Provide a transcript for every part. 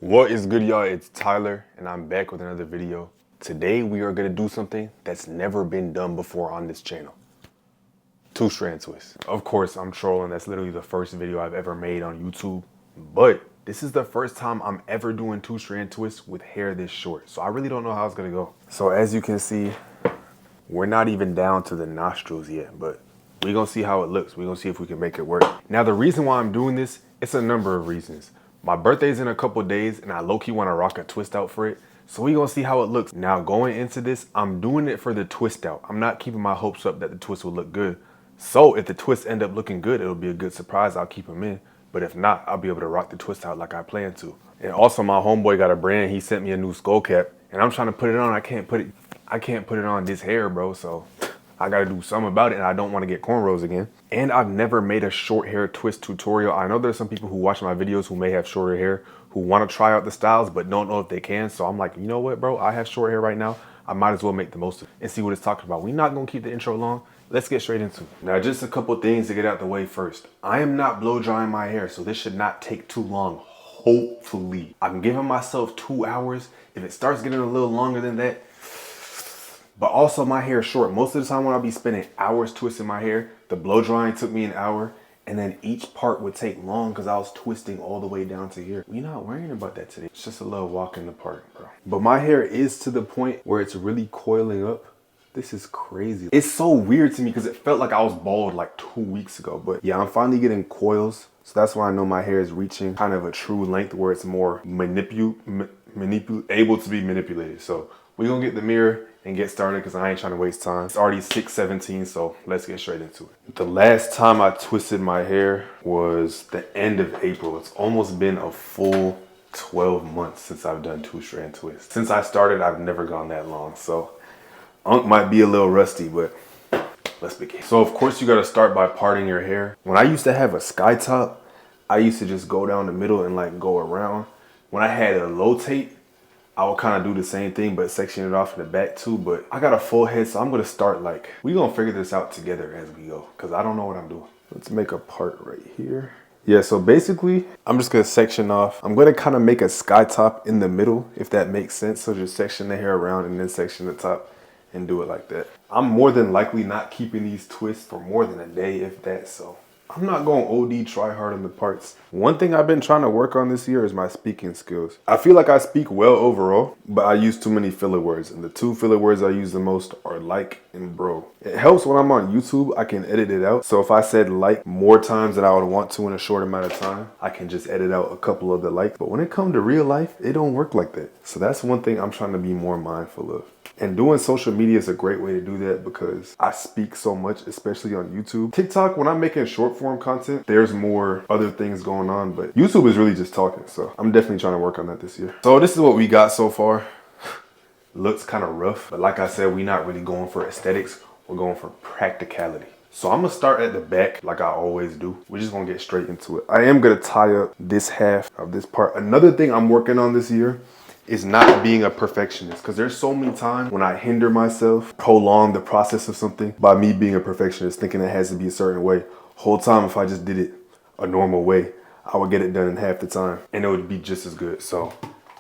What is good, y'all? It's Tyler and I'm back with another video. Today we are going to do something that's never been done before on this channel. Two-strand twist. Of course, I'm trolling. That's literally the first video I've ever made on YouTube. But this is the first time I'm ever doing two-strand twists with hair this short. So I really don't know how it's going to go. So as you can see, we're not even down to the nostrils yet, but we're going to see how it looks. We're going to see if we can make it work. Now, the reason why I'm doing this, it's a number of reasons. My birthday's in a couple days and I low-key want to rock a twist out for it. So we're going to see how it looks. Now, going into this, I'm doing it for the twist out. I'm not keeping my hopes up that the twist will look good. So if the twists end up looking good, it'll be a good surprise. I'll keep them in. But if not, I'll be able to rock the twist out like I plan to. And also, my homeboy got a brand. He sent me a new skull cap and I'm trying to put it on. I can't put it on this hair, bro. So I gotta do something about it, and I don't want to get cornrows again. And I've never made a short hair twist tutorial. I know there's some people who watch my videos who may have shorter hair, who want to try out the styles, but don't know if they can. So I'm like, you know what, bro? I have short hair right now. I might as well make the most of it and see what it's talking about. We're not gonna keep the intro long. Let's get straight into it. Now, just a couple things to get out the way first. I am not blow drying my hair, so this should not take too long. Hopefully. I'm giving myself 2 hours. If it starts getting a little longer than that, but also my hair is short. Most of the time when I'll be spending hours twisting my hair, the blow drying took me an hour, and then each part would take long because I was twisting all the way down to here. We're not worrying about that today. It's just a little walk in the park, bro. But my hair is to the point where it's really coiling up. This is crazy. It's so weird to me because it felt like I was bald like 2 weeks ago. But yeah, I'm finally getting coils. So that's why I know my hair is reaching kind of a true length where it's more able to be manipulated. So we're gonna get the mirror and get started because I ain't trying to waste time. It's already 6:17, so let's get straight into it. The last time I twisted my hair was the end of April. It's almost been a full 12 months since I've done two-strand twists. Since I started, I've never gone that long, so Unk might be a little rusty, but let's begin. So of course you gotta start by parting your hair. When I used to have a sky top, I used to just go down the middle and like go around. When I had a low tape, I would kind of do the same thing, but section it off in the back too. But I got a full head, so I'm gonna start we're gonna figure this out together as we go, because I don't know what I'm doing. Let's make a part right here. Yeah, so basically, I'm just gonna section off. I'm gonna kind of make a sky top in the middle, if that makes sense. So just section the hair around and then section the top and do it like that. I'm more than likely not keeping these twists for more than a day, if that, so I'm not going OD try hard on the parts. One thing I've been trying to work on this year is my speaking skills. I feel like I speak well overall, but I use too many filler words. And the two filler words I use the most are like and bro. It helps when I'm on YouTube, I can edit it out. So if I said like more times than I would want to in a short amount of time, I can just edit out a couple of the like. But when it comes to real life, it don't work like that. So that's one thing I'm trying to be more mindful of. And doing social media is a great way to do that because I speak so much, especially on YouTube. TikTok, when I'm making short form content, there's more other things going on, but YouTube is really just talking. So I'm definitely trying to work on that this year. So this is what we got so far. Looks kind of rough, but like I said, we're not really going for aesthetics. We're going for practicality. So I'm gonna start at the back like I always do. We're just gonna get straight into it. I am gonna tie up this half of this part. Another thing I'm working on this year is not being a perfectionist, because there's so many times when I hinder myself, prolong the process of something by me being a perfectionist, thinking it has to be a certain way. Whole time, if I just did it a normal way, I would get it done in half the time and it would be just as good. So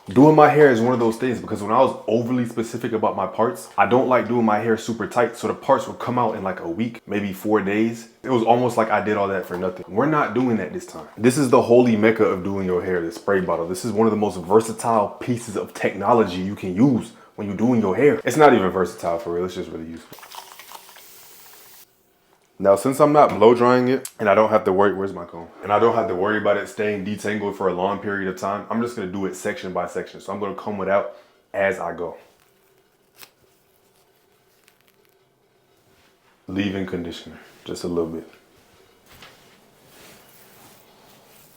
doing my hair is one of those things, because when I was overly specific about my parts, I don't like doing my hair super tight. So the parts would come out in like a week, maybe 4 days. It was almost like I did all that for nothing. We're not doing that this time. This is the holy mecca of doing your hair, the spray bottle. This is one of the most versatile pieces of technology you can use when you're doing your hair. It's not even versatile for real, it's just really useful. Now, since I'm not blow drying it and I don't have to worry, where's my comb? And I don't have to worry about it staying detangled for a long period of time, I'm just gonna do it section by section. So I'm gonna comb it out as I go. Leave-in conditioner, just a little bit.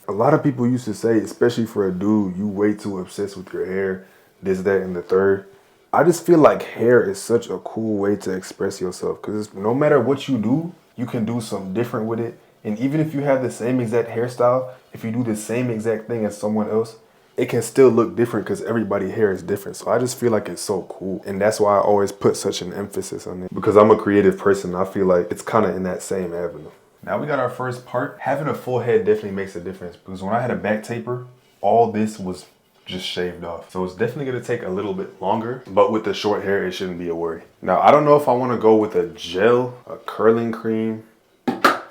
A lot of people used to say, especially for a dude, you way too obsessed with your hair, this, that, and the third. I just feel like hair is such a cool way to express yourself, because no matter what you do, you can do something different with it. And even if you have the same exact hairstyle, if you do the same exact thing as someone else, it can still look different because everybody's hair is different. So I just feel like it's so cool. And that's why I always put such an emphasis on it, because I'm a creative person. I feel like it's kind of in that same avenue. Now we got our first part. Having a full head definitely makes a difference, because when I had a back taper, all this was just shaved off. So it's definitely gonna take a little bit longer, but with the short hair, it shouldn't be a worry. Now, I don't know if I wanna go with a gel, a curling cream,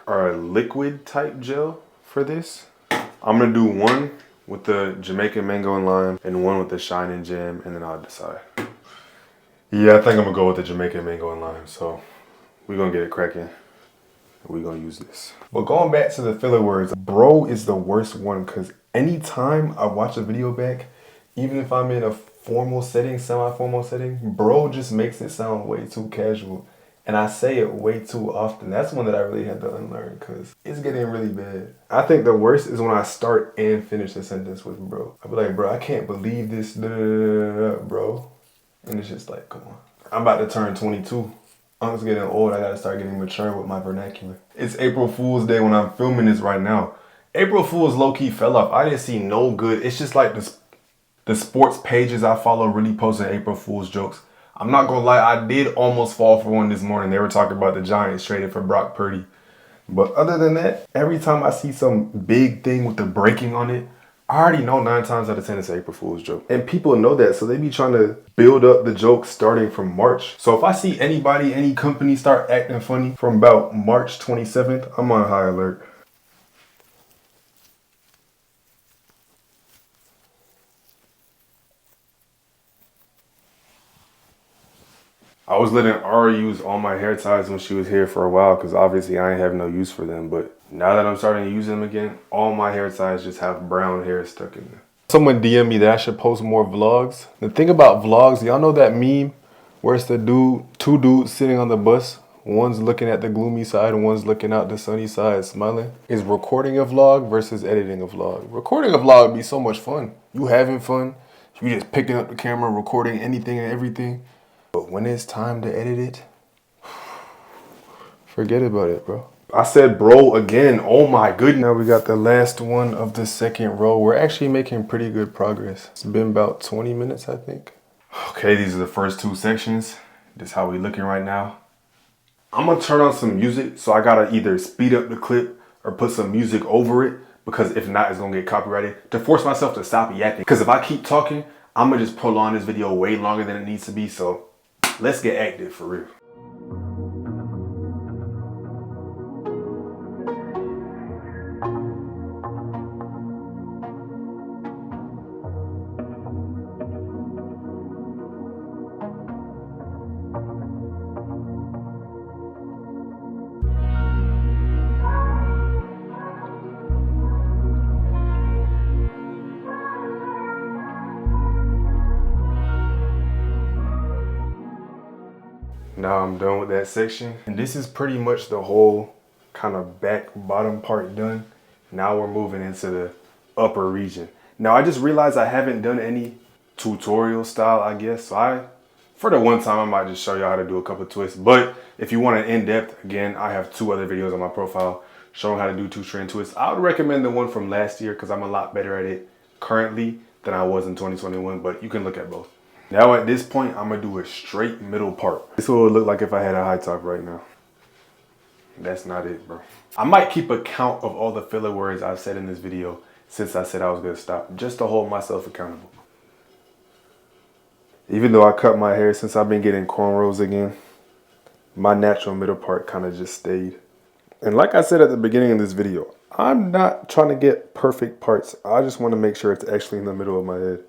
or a liquid type gel for this. I'm gonna do one with the Jamaican mango and lime and one with the shine and jam, and then I'll decide. Yeah, I think I'm gonna go with the Jamaican mango and lime. So we're gonna get it cracking. We're gonna use this. But going back to the filler words, bro is the worst one because anytime I watch a video back, even if I'm in a formal setting, semi-formal setting, bro just makes it sound way too casual. And I say it way too often. That's one that I really had to unlearn because it's getting really bad. I think the worst is when I start and finish the sentence with bro. I'll be like, bro, I can't believe this, bro. And it's just like, come on. I'm about to turn 22. I'm just getting old. I gotta start getting mature with my vernacular. It's April Fool's Day when I'm filming this right now. April Fool's low-key fell off. I didn't see no good. It's just like the sports pages I follow really posting April Fool's jokes. I'm not gonna lie, I did almost fall for one this morning. They were talking about the Giants traded for Brock Purdy. But other than that, every time I see some big thing with the breaking on it, I already know 9 times out of 10 it's an April Fool's joke. And people know that, so they be trying to build up the joke starting from March. So if I see anybody, any company start acting funny from about March 27th, I'm on high alert. I was letting Ara use all my hair ties when she was here for a while because obviously I ain't have no use for them. But now that I'm starting to use them again, all my hair ties just have brown hair stuck in them. Someone DM me that I should post more vlogs. The thing about vlogs, y'all know that meme where it's the two dudes sitting on the bus. One's looking at the gloomy side and one's looking out the sunny side smiling. Is recording a vlog versus editing a vlog. Recording a vlog would be so much fun. You having fun. You just picking up the camera, recording anything and everything. But when it's time to edit it, forget about it, bro. I said bro again. Oh my goodness. Now we got the last one of the second row. We're actually making pretty good progress. It's been about 20 minutes, I think. Okay, these are the first 2 sections. This is how we looking right now. I'm gonna turn on some music, so I gotta either speed up the clip or put some music over it, because if not, it's gonna get copyrighted, to force myself to stop yapping. Because if I keep talking, I'm gonna just prolong this video way longer than it needs to be, so let's get active for real. Now I'm done with that section. And this is pretty much the whole kind of back bottom part done. Now we're moving into the upper region. Now I just realized I haven't done any tutorial style, I guess. So for the one time, I might just show you how to do a couple twists. But if you want an in-depth, again, I have 2 other videos on my profile showing how to do 2 strand twists. I would recommend the one from last year because I'm a lot better at it currently than I was in 2021, but you can look at both. Now at this point, I'm gonna do a straight middle part. This is what it would look like if I had a high top right now. That's not it, bro. I might keep a count of all the filler words I've said in this video since I said I was gonna stop, just to hold myself accountable. Even though I cut my hair since I've been getting cornrows again, my natural middle part kind of just stayed. And like I said at the beginning of this video, I'm not trying to get perfect parts. I just want to make sure it's actually in the middle of my head.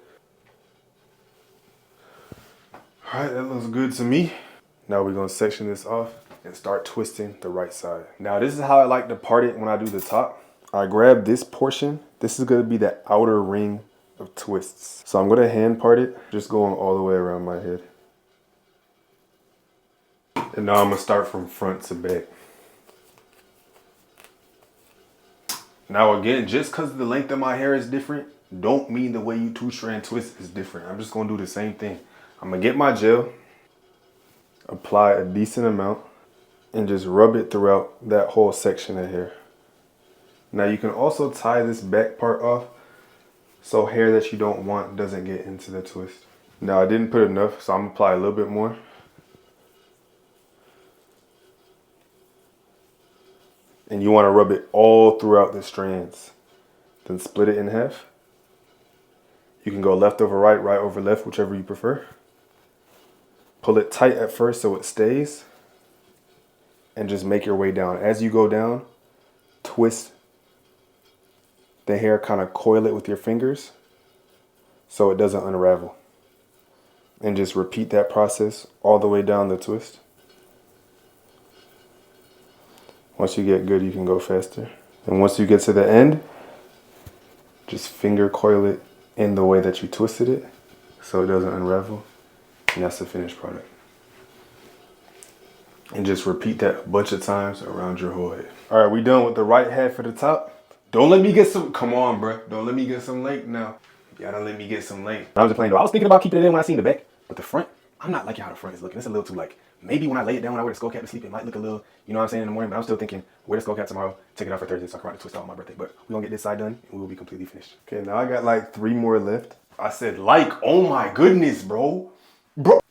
All right, that looks good to me. Now we're gonna section this off and start twisting the right side. Now this is how I like to part it when I do the top. I grab this portion. This is gonna be the outer ring of twists. So I'm gonna hand part it, just going all the way around my head. And now I'm gonna start from front to back. Now again, just because the length of my hair is different, don't mean the way you 2-strand twist is different. I'm just gonna do the same thing. I'm gonna get my gel, apply a decent amount, and just rub it throughout that whole section of hair. Now you can also tie this back part off so hair that you don't want doesn't get into the twist. Now I didn't put enough, so I'm gonna apply a little bit more. And you wanna rub it all throughout the strands. Then split it in half. You can go left over right, right over left, whichever you prefer. Pull it tight at first so it stays. And just make your way down. As you go down, twist the hair, kind of coil it with your fingers so it doesn't unravel. And just repeat that process all the way down the twist. Once you get good, you can go faster. And once you get to the end, just finger coil it in the way that you twisted it so it doesn't unravel. And that's the finished product. And just repeat that a bunch of times around your whole head. All right, we done with the right half of the top. Don't let me get some, come on, bro. Don't let me get some late now. Y'all don't let me get some late. I was just playing though. I was thinking about keeping it in when I seen the back, but the front, I'm not liking how the front is looking. It's a little too like, maybe when I lay it down, when I wear the skull cap to sleep, it might look a little, you know what I'm saying, in the morning, but I'm still thinking, wear the skull cap tomorrow, take it out for Thursday so I can rock the twist out on my birthday. But we're gonna get this side done and we will be completely finished. Okay, now I got like 3 more left. I said oh my goodness, bro.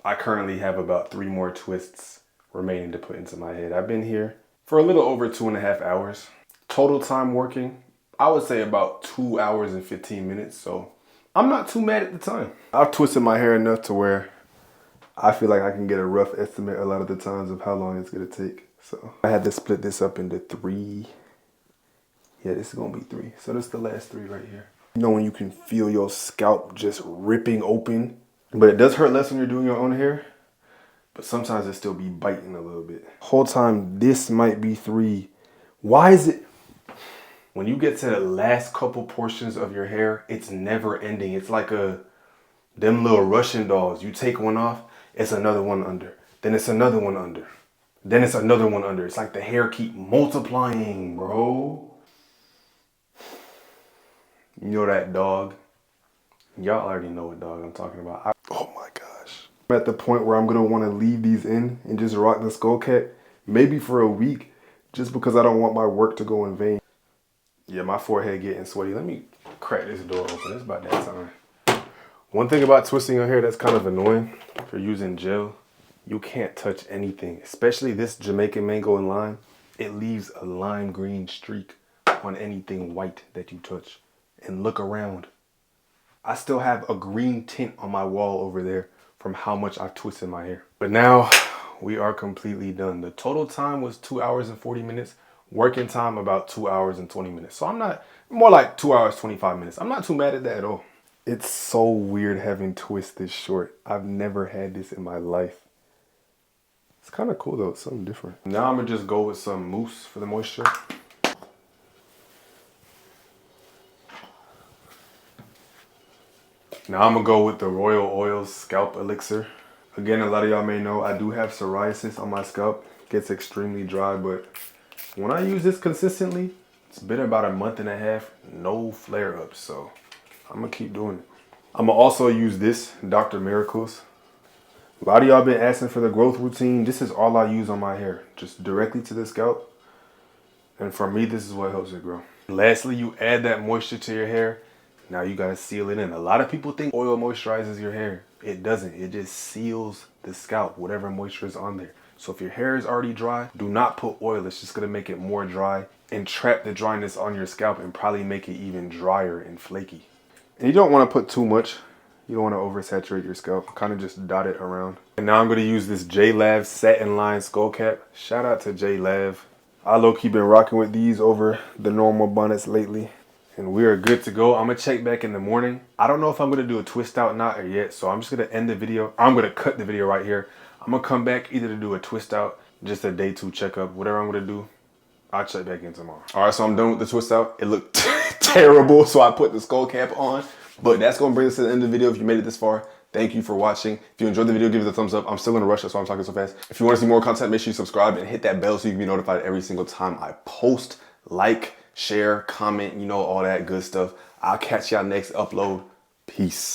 I currently have about 3 more twists remaining to put into my head. I've been here for a little over 2.5 hours. Total time working, I would say about 2 hours and 15 minutes. So I'm not too mad at the time. I've twisted my hair enough to where I feel like I can get a rough estimate a lot of the times of how long it's gonna take. So I had to split this up into 3. Yeah, this is gonna be 3. So this is the last 3 right here. You know when you can feel your scalp just ripping open, but it does hurt less when you're doing your own hair. But sometimes it still be biting a little bit. Whole time, this might be 3. Why is it? When you get to the last couple portions of your hair, it's never ending. It's like them little Russian dolls. You take one off, it's another one under. Then it's another one under. Then it's another one under. It's like the hair keep multiplying, bro. You know that dog? Y'all already know what dog I'm talking about. Oh my gosh. I'm at the point where I'm gonna wanna leave these in and just rock the skull cap, maybe for a week, just because I don't want my work to go in vain. Yeah, my forehead getting sweaty. Let me crack this door open. It's about that time. One thing about twisting your hair that's kind of annoying, if you're using gel, you can't touch anything, especially this Jamaican mango and lime. It leaves a lime green streak on anything white that you touch. And look around. I still have a green tint on my wall over there from how much I've twisted my hair. But now we are completely done. The total time was 2 hours and 40 minutes. Working time about 2 hours and 20 minutes. So I'm not, more like 2 hours, 25 minutes. I'm not too mad at that at all. It's so weird having twists this short. I've never had this in my life. It's kind of cool though, it's something different. Now I'm gonna just go with some mousse for the moisture. Now I'm gonna go with the Royal Oils Scalp Elixir. Again, a lot of y'all may know I do have psoriasis on my scalp. It gets extremely dry, but when I use this consistently, it's been about 1.5 months, no flare-ups, so I'm gonna keep doing it. I'm gonna also use this, Dr. Miracles. A lot of y'all been asking for the growth routine. This is all I use on my hair, just directly to the scalp. And for me, this is what helps it grow. Lastly, you add that moisture to your hair. Now you gotta seal it in. A lot of people think oil moisturizes your hair. It doesn't, it just seals the scalp, whatever moisture is on there. So if your hair is already dry, do not put oil. It's just gonna make it more dry and trap the dryness on your scalp and probably make it even drier and flaky. And you don't wanna put too much. You don't wanna oversaturate your scalp. Kind of just dot it around. And now I'm gonna use this J-Lav Satin Line Skull Cap. Shout out to J-Lav. I low-key been rocking with these over the normal bonnets lately. And we are good to go. I'm gonna check back in the morning. I don't know if I'm gonna do a twist out knot or yet, so I'm just gonna end the video. I'm gonna cut the video right here. I'm gonna come back either to do a twist out, just a day 2 checkup, whatever I'm gonna do. I'll check back in tomorrow. All right, so I'm done with the twist out. It looked terrible, so I put the skull cap on. But that's gonna bring us to the end of the video. If you made it this far, thank you for watching. If you enjoyed the video, give it a thumbs up. I'm still in a rush, that's why I'm talking so fast. If you wanna see more content, make sure you subscribe and hit that bell so you can be notified every single time I post. Like, share, comment, you know, all that good stuff. I'll catch y'all next upload. Peace.